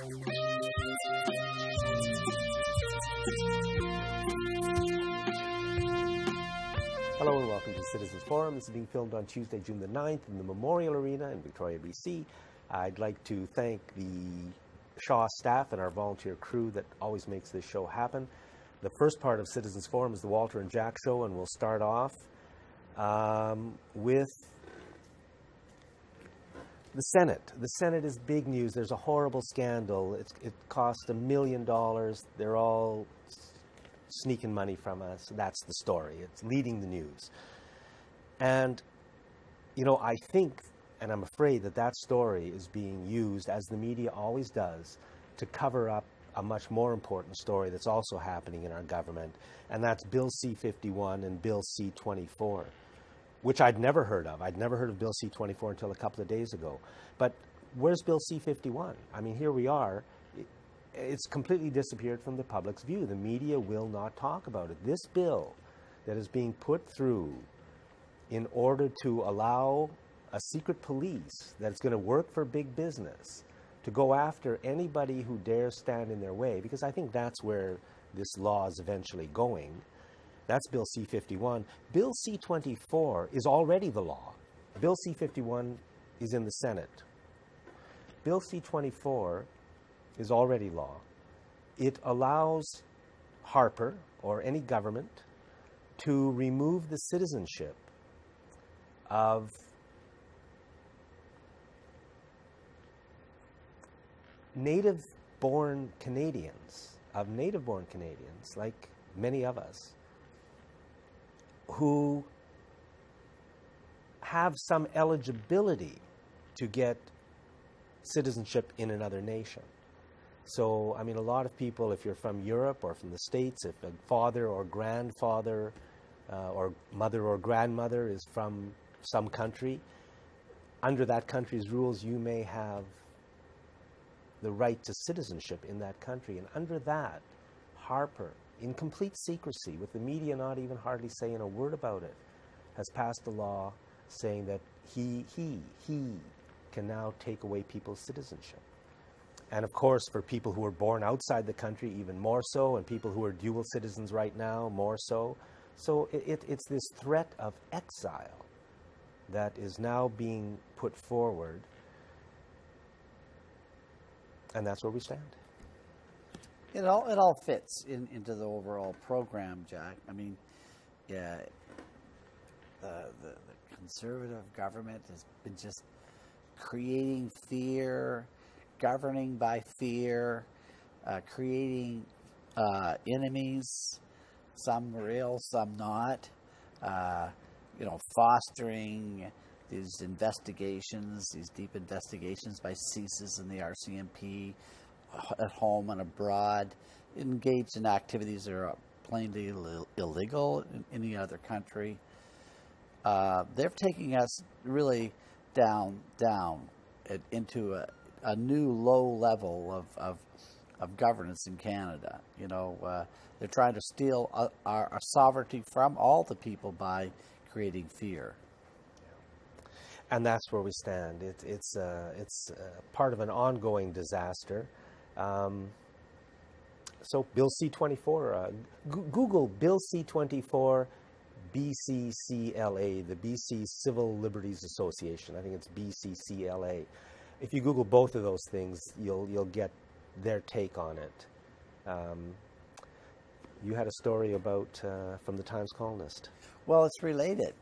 Hello and welcome to Citizens Forum. This is being filmed on Tuesday, June the 9th in the Memorial Arena in Victoria, BC. I'd like to thank the Shaw staff and our volunteer crew that always makes this show happen. The first part of Citizens Forum is the Walter and Jack Show, and we'll start off with the Senate. The Senate is big news. There's a horrible scandal. It cost $1 million. They're all sneaking money from us. That's the story. It's leading the news. And, you know, I think, and I'm afraid that that story is being used, as the media always does, to cover up a much more important story that's also happening in our government, and that's Bill C-51 and Bill C-24, which I'd never heard of. I'd never heard of Bill C-24 until a couple of days ago. But where's Bill C-51? I mean, here we are. It's completely disappeared from the public's view. The media will not talk about it. This bill that is being put through in order to allow a secret police that's going to work for big business to go after anybody who dares stand in their way, because I think that's where this law is eventually going. That's Bill C-51. Bill C-24 is already the law. Bill C-51 is in the Senate. Bill C-24 is already law. It allows Harper or any government to remove the citizenship of native-born Canadians, like many of us, who have some eligibility to get citizenship in another nation. So, I mean, a lot of people, if you're from Europe or from the States, if a father or grandfather or mother or grandmother is from some country, under that country's rules, you may have the right to citizenship in that country. And under that, Harper, in complete secrecy, with the media not even hardly saying a word about it, has passed a law saying that he can now take away people's citizenship. And of course, for people who are born outside the country, even more so, and people who are dual citizens right now, more so. So it's this threat of exile that is now being put forward, and that's where we stand. It all fits into the overall program, Jack. I mean, yeah, the Conservative government has been just creating fear, governing by fear, creating enemies, some real, some not, fostering these investigations, these deep investigations by CSIS and the RCMP at home and abroad, engaged in activities that are plainly illegal in any other country. They're taking us really down into a new low level of governance in Canada. They're trying to steal our sovereignty from all the people by creating fear. And that's where we stand. It's part of an ongoing disaster. So Bill C-24, Google Bill C-24 BCCLA, the BC Civil Liberties Association. I think it's BCCLA. If you Google both of those things, you'll get their take on it. You had a story about from the Times Colonist. Well, it's related,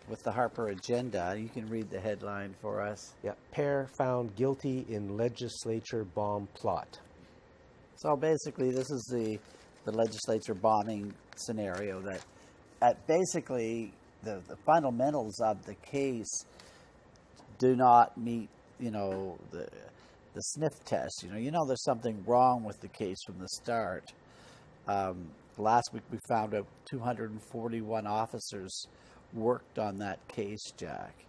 with the Harper agenda. You can read the headline for us. Yeah, pair found guilty in legislature bomb plot. So basically, this is the legislature bombing scenario that basically the fundamentals of the case do not meet, the sniff test. There's something wrong with the case from the start. Last week we found out 241 officers worked on that case, Jack.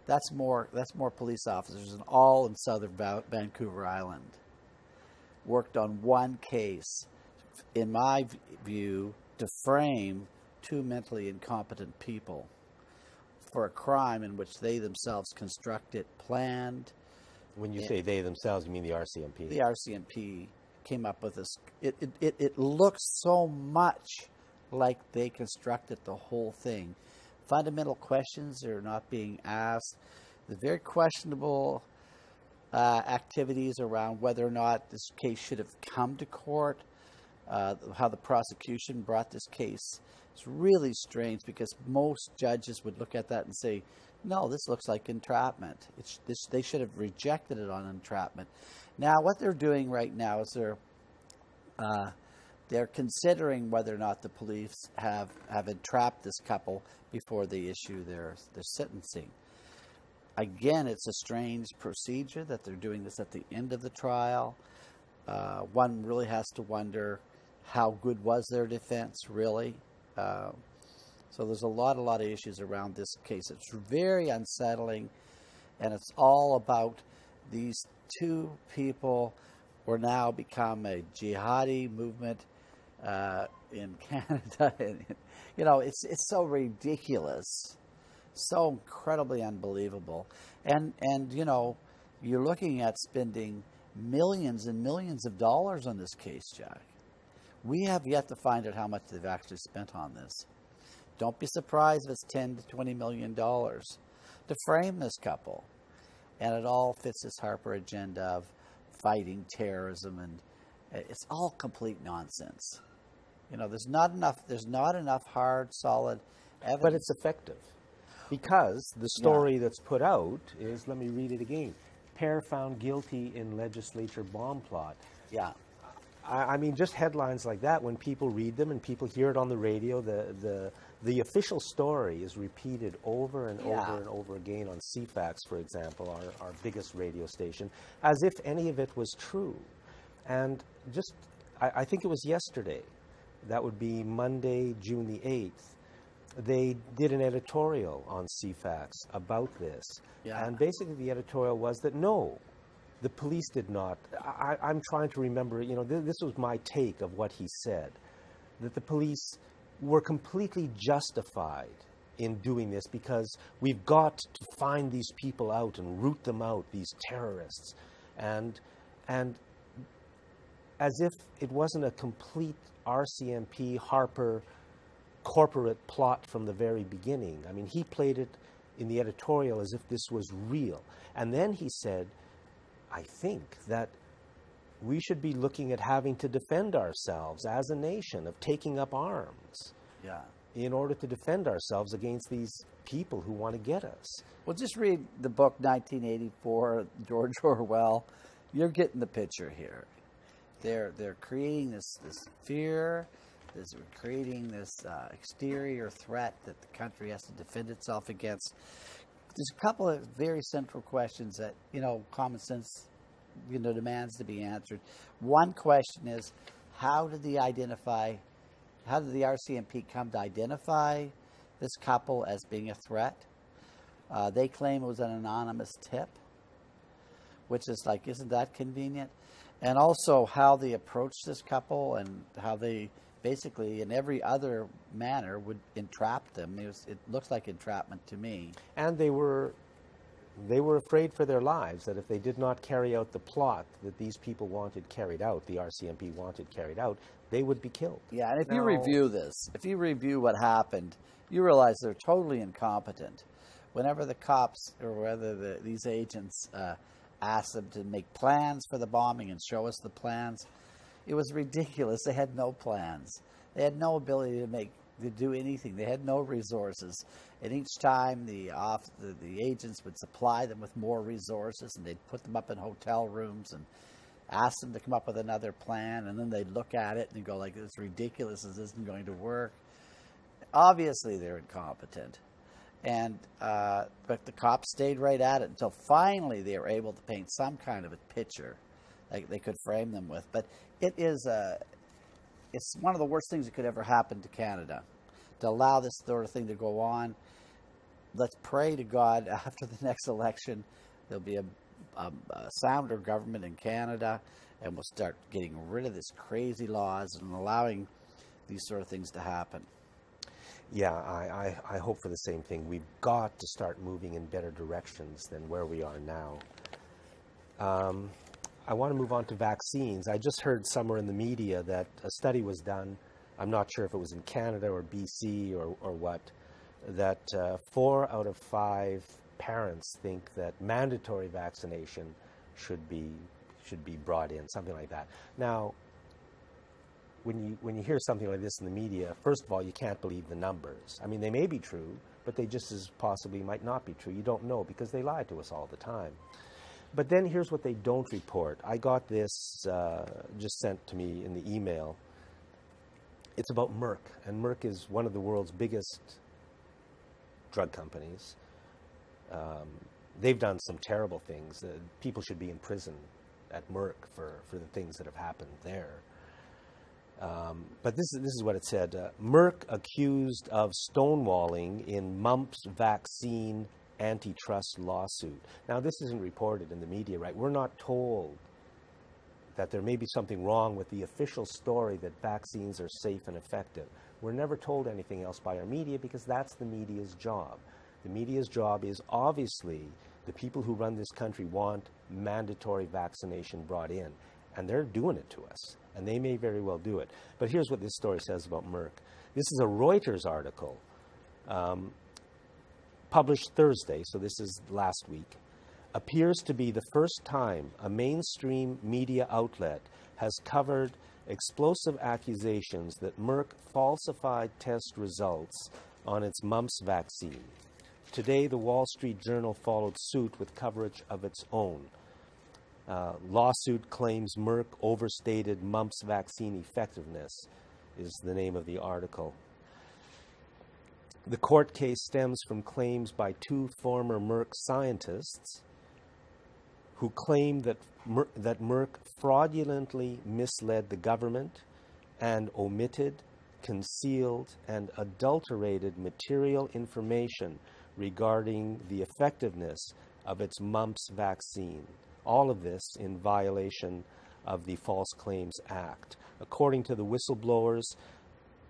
That's more police officers than all in southern Vancouver Island. Worked on one case, in my view, to frame two mentally incompetent people for a crime in which they themselves constructed, planned, When you say they themselves, you mean the RCMP? The RCMP came up with this. It looks so much like they constructed the whole thing. Fundamental questions are not being asked. The very questionable activities around whether or not this case should have come to court, how the prosecution brought this case. It's really strange because most judges would look at that and say, no, this looks like entrapment. They should have rejected it on entrapment. Now, what they're doing right now is they're considering whether or not the police have entrapped this couple before they issue their sentencing. Again, it's a strange procedure that they're doing this at the end of the trial. One really has to wonder how good was their defense, really. So there's a lot of issues around this case. It's very unsettling, and it's all about these two people who are now become a jihadi movement in Canada. And, you know, it's so ridiculous, so incredibly unbelievable. And you know, you're looking at spending millions and millions of dollars on this case, Jack. We have yet to find out how much they've actually spent on this. Don't be surprised if it's $10 to $20 million to frame this couple. And it all fits this Harper agenda of fighting terrorism, and it's all complete nonsense. You know, there's not enough hard, solid evidence. But it's effective because the story that's put out is, let me read it again, pair found guilty in legislature bomb plot. Yeah. I mean, just headlines like that, when people read them and people hear it on the radio, the official story is repeated over and over and over again on CFAX, for example, our biggest radio station, as if any of it was true. And just, I think it was yesterday, that would be Monday, June the 8th, they did an editorial on CFAX about this. Yeah. And basically the editorial was that no, the police did not. I'm trying to remember, you know, this was my take of what he said, that the police were completely justified in doing this because we've got to find these people out and root them out, these terrorists. And as if it wasn't a complete RCMP Harper corporate plot from the very beginning. I mean, he played it in the editorial as if this was real. And then he said, I think that we should be looking at having to defend ourselves as a nation, of taking up arms in order to defend ourselves against these people who want to get us. Well, just read the book 1984, George Orwell. You're getting the picture here. They're creating this fear. They're creating this exterior threat that the country has to defend itself against. There's a couple of very central questions that, you know, common sense, you know, demands to be answered. One question is, how did the RCMP come to identify this couple as being a threat? They claim it was an anonymous tip, which is like, isn't that convenient? And also how they approached this couple and how they basically in every other manner would entrap them. It looks like entrapment to me. And they were afraid for their lives, that if they did not carry out the plot that these people wanted carried out, the RCMP wanted carried out, they would be killed. Yeah, and if you review this, if you review what happened, you realize they're totally incompetent. Whenever the cops or whether these agents asked them to make plans for the bombing and show us the plans, it was ridiculous. They had no plans. They had no ability to do anything. They had no resources. And each time the agents would supply them with more resources, and they'd put them up in hotel rooms and ask them to come up with another plan, and then they'd look at it and go like, it's ridiculous, this isn't going to work. Obviously they're incompetent. And but the cops stayed right at it until finally they were able to paint some kind of a picture like they could frame them with. But it's one of the worst things that could ever happen to Canada, to allow this sort of thing to go on. Let's pray to God after the next election there'll be a sounder government in Canada, and we'll start getting rid of this crazy laws and allowing these sort of things to happen. Yeah, I hope for the same thing. We've got to start moving in better directions than where we are now. I want to move on to vaccines. I just heard somewhere in the media that a study was done. I'm not sure if it was in Canada or BC or what, that 4 out of 5 parents think that mandatory vaccination should be brought in, something like that. Now, when you hear something like this in the media, first of all, you can't believe the numbers. I mean, they may be true, but they just as possibly might not be true. You don't know because they lie to us all the time. But then here's what they don't report. I got this just sent to me in the email. It's about Merck, and Merck is one of the world's biggest drug companies. They've done some terrible things. People should be in prison at Merck for the things that have happened there. But this is what it said. Merck accused of stonewalling in mumps vaccine antitrust lawsuit. Now, this isn't reported in the media, right? We're not told that there may be something wrong with the official story that vaccines are safe and effective. We're never told anything else by our media because that's the media's job. The media's job is obviously the people who run this country want mandatory vaccination brought in, and they're doing it to us, and they may very well do it. But here's what this story says about Merck. This is a Reuters article published Thursday, so this is last week. Appears to be the first time a mainstream media outlet has covered explosive accusations that Merck falsified test results on its mumps vaccine. Today, the Wall Street Journal followed suit with coverage of its own. Lawsuit claims Merck overstated mumps vaccine effectiveness, is the name of the article. The court case stems from claims by 2 former Merck scientists who claim that Merck fraudulently misled the government and omitted, concealed, and adulterated material information regarding the effectiveness of its mumps vaccine. All of this in violation of the False Claims Act. According to the whistleblowers,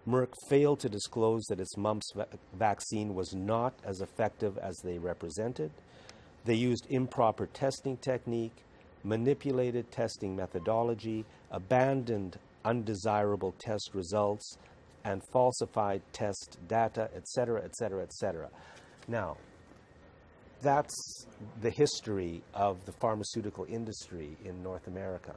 Merck failed to disclose that its mumps vaccine was not as effective as they represented. They used improper testing technique, manipulated testing methodology, abandoned undesirable test results, and falsified test data, etc., etc., etc. Now, that's the history of the pharmaceutical industry in North America.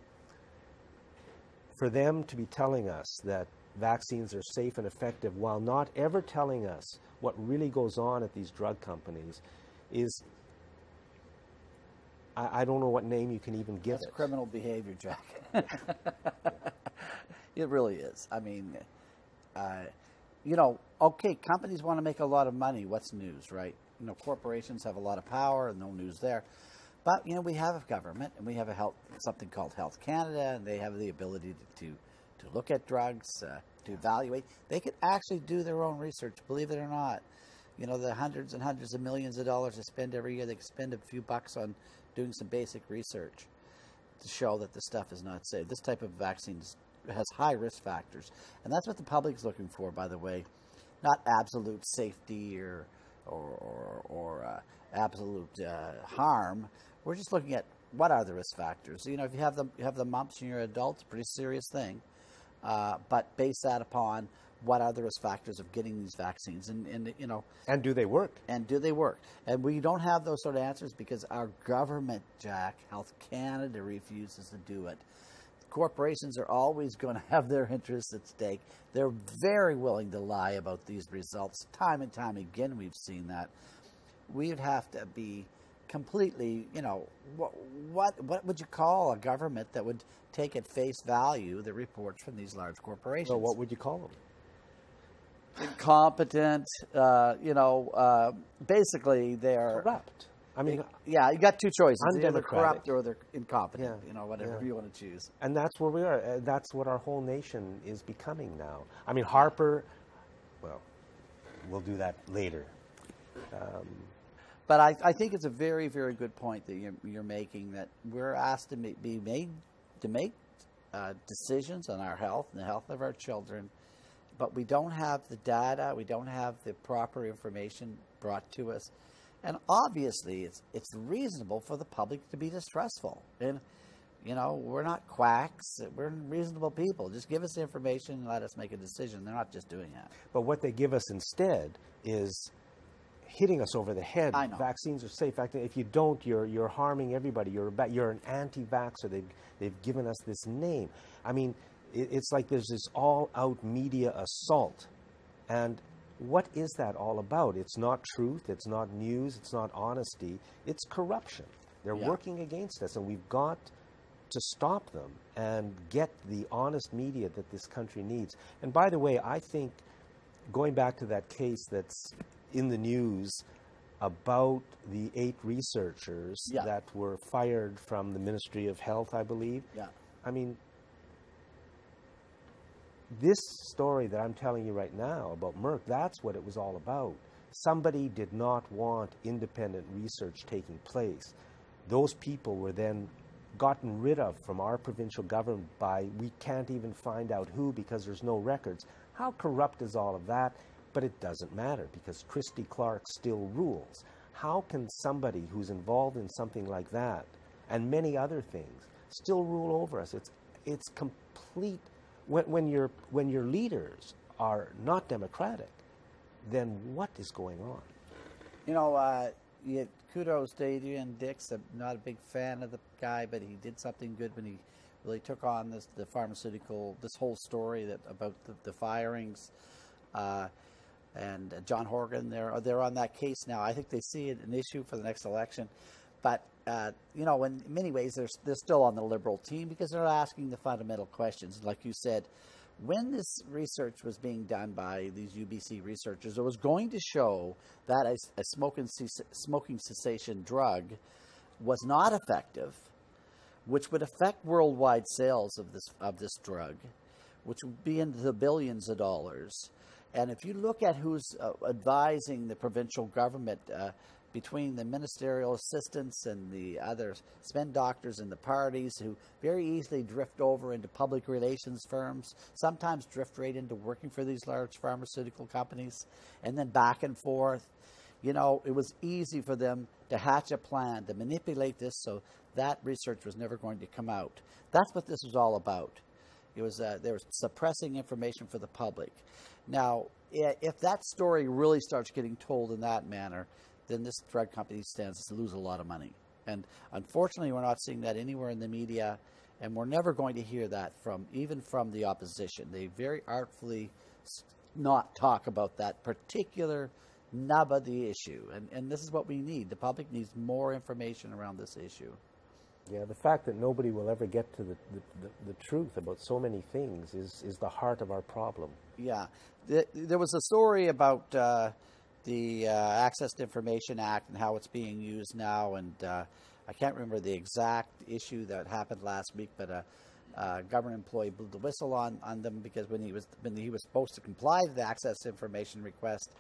For them to be telling us that vaccines are safe and effective while not ever telling us what really goes on at these drug companies is, I don't know what name you can even give it. That's criminal behavior, Jack. It really is. I mean, okay, companies want to make a lot of money. What's news, right? Corporations have a lot of power and no news there. But, we have a government and we have something called Health Canada, and they have the ability to look at drugs, to evaluate. They could actually do their own research, believe it or not. The hundreds and hundreds of millions of dollars they spend every year, they could spend a few bucks on doing some basic research to show that the stuff is not safe. This type of vaccine has high risk factors. And that's what the public's looking for, by the way. Not absolute safety or absolute harm. We're just looking at what are the risk factors. If you have the mumps and you're an adult, it's a pretty serious thing. But base that upon what are the risk factors of getting these vaccines, and do they work? And we don't have those sort of answers because our government, Jack, Health Canada, refuses to do it. Corporations are always going to have their interests at stake. They're very willing to lie about these results. Time and time again, we've seen that. We would have to be completely, what would you call a government that would take at face value the reports from these large corporations? So what would you call them? Incompetent, basically they're corrupt. I mean, yeah, you got 2 choices. They're either corrupt or they're incompetent, whatever you want to choose. And that's where we are. That's what our whole nation is becoming now. I mean, Harper, well, we'll do that later. But I think it's a very, very good point that you're making, that we're asked to make decisions on our health and the health of our children, but we don't have the data, we don't have the proper information brought to us. And obviously, it's reasonable for the public to be distrustful. And, you know, we're not quacks. We're reasonable people. Just give us the information and let us make a decision. They're not just doing that. But what they give us instead is hitting us over the head. I know. Vaccines are safe. If you don't, you're harming everybody. You're an anti-vaxxer. They've given us this name. I mean, it's like there's this all-out media assault. And what is that all about? It's not truth. It's not news. It's not honesty. It's corruption. They're working against us, and we've got to stop them and get the honest media that this country needs. And by the way, I think, going back to that case that's in the news about the 8 researchers that were fired from the Ministry of Health, I believe. Yeah. I mean, this story that I'm telling you right now about Merck, that's what it was all about. Somebody did not want independent research taking place. Those people were then gotten rid of from our provincial government by, we can't even find out who because there's no records. How corrupt is all of that? But it doesn't matter because Christy Clark still rules. How can somebody who's involved in something like that and many other things still rule over us? It's complete. When your leaders are not democratic, then what is going on? You know, kudos to Adrian Dix. I'm not a big fan of the guy, but he did something good when he really took on the pharmaceutical, this whole story about the firings. And John Horgan, they're on that case now. I think they see it an issue for the next election. But, you know, in many ways, they're still on the Liberal team because they're asking the fundamental questions. Like you said, when this research was being done by these UBC researchers, it was going to show that a smoking cessation drug was not effective, which would affect worldwide sales of this drug, which would be into the billions of dollars. And if you look at who's advising the provincial government, between the ministerial assistants and the other spend doctors and the parties who very easily drift over into public relations firms, sometimes drift right into working for these large pharmaceutical companies, and then back and forth. You know, it was easy for them to hatch a plan to manipulate this so that research was never going to come out. That's what this was all about. It was they were suppressing information for the public. Now, if that story really starts getting told in that manner, then this drug company stands to lose a lot of money. And unfortunately, we're not seeing that anywhere in the media, and we're never going to hear that even from the opposition. They very artfully not talk about that particular nub of the issue. And this is what we need. The public needs more information around this issue. Yeah, the fact that nobody will ever get to the truth about so many things is the heart of our problem. Yeah. There was a story about the Access to Information Act and how it's being used now, and I can't remember the exact issue that happened last week, but a government employee blew the whistle on them because when he was supposed to comply with the Access to Information request,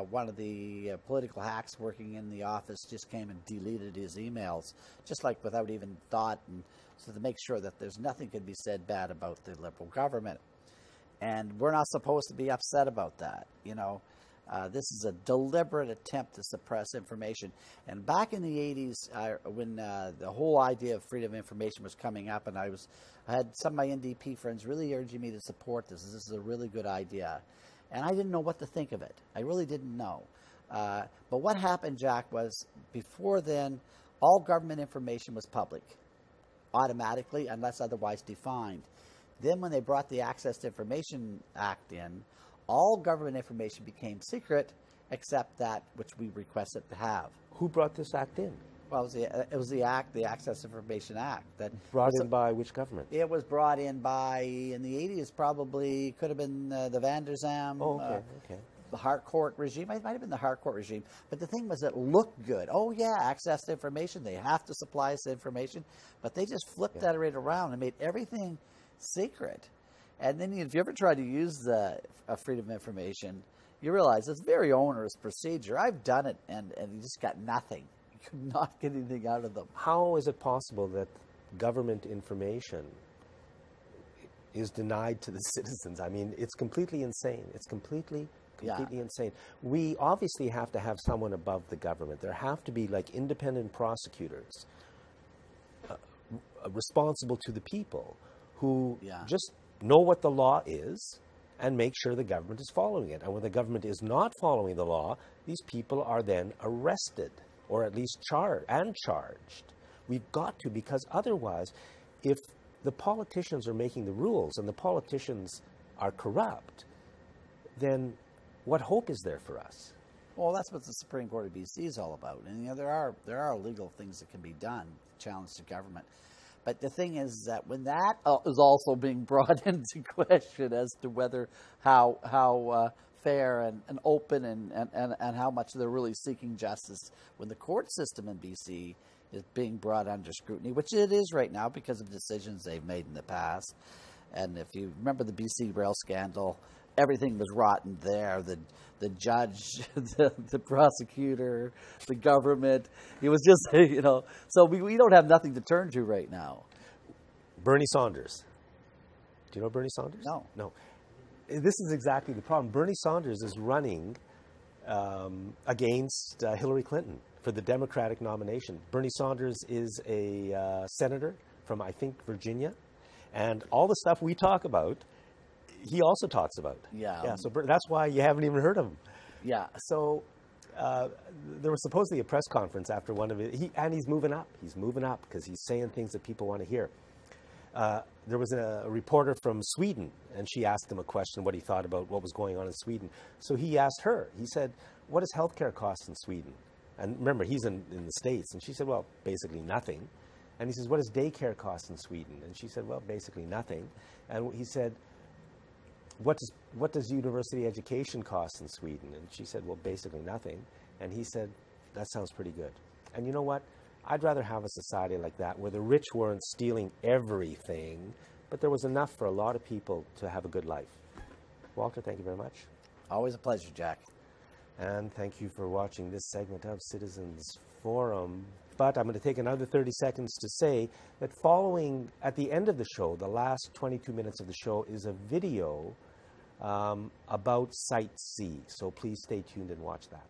one of the political hacks working in the office just came and deleted his emails, just like without even thought, and so to make sure that there's nothing could be said bad about the Liberal government. And we're not supposed to be upset about that, you know. This is a deliberate attempt to suppress information. And back in the 80s, when the whole idea of freedom of information was coming up, and I had some of my NDP friends really urging me to support this. This is a really good idea. And I didn't know what to think of it. I really didn't know. But what happened, Jack, was before then, all government information was public, automatically, unless otherwise defined. Then when they brought the Access to Information Act in, all government information became secret except that which we requested to have. Who brought this act in? Well, it was the Access to Information Act. That brought in by which government? It was brought in by, in the 80s, probably, could have been the Van der Zalm. Oh, okay. The Harcourt regime. It might have been the Harcourt regime. But the thing was, it looked good. Oh, yeah, access to information. They have to supply us information. But they just flipped that right around and made everything secret. And then if you ever try to use the freedom of information, you realize it's a very onerous procedure. I've done it, and you just got nothing. You could not get anything out of them. How is it possible that government information is denied to the citizens? I mean, it's completely insane. It's completely completely insane. We obviously have to have someone above the government. There have to be like independent prosecutors responsible to the people who just know what the law is and make sure the government is following it. And when the government is not following the law, these people are then arrested or at least charged. We've got to, because otherwise, if the politicians are making the rules and the politicians are corrupt, then what hope is there for us? Well, that's what the Supreme Court of BC is all about. And you know, there are legal things that can be done to challenge the government. But the thing is that when that is also being brought into question as to whether how fair and open and how much they're really seeking justice, when the court system in BC is being brought under scrutiny, which it is right now because of decisions they've made in the past. And if you remember the BC Rail scandal, everything was rotten there. The judge, the prosecutor, the government. It was just, you know, so we don't have nothing to turn to right now. Bernie Saunders. Do you know Bernie Saunders? No. No. This is exactly the problem. Bernie Saunders is running against Hillary Clinton for the Democratic nomination. Bernie Saunders is a senator from, I think, Virginia. And all the stuff we talk about, he also talks about. Yeah. So that's why you haven't even heard of him. Yeah. So there was supposedly a press conference after one of it. And he's moving up. He's moving up because he's saying things that people want to hear. There was a reporter from Sweden, and she asked him a question, what he thought about what was going on in Sweden. So he asked her, he said, what does healthcare cost in Sweden? And remember, he's in the States. And she said, well, basically nothing. And he says, what does daycare cost in Sweden? And she said, well, basically nothing. And he said, what does university education cost in Sweden? And she said, well, basically nothing. And he said, that sounds pretty good. And you know what? I'd rather have a society like that where the rich weren't stealing everything, but there was enough for a lot of people to have a good life. Walter, thank you very much. Always a pleasure, Jack. And thank you for watching this segment of Citizens Forum. But I'm going to take another 30 seconds to say that following, at the end of the show, the last 22 minutes of the show is a video about Site C. So please stay tuned and watch that.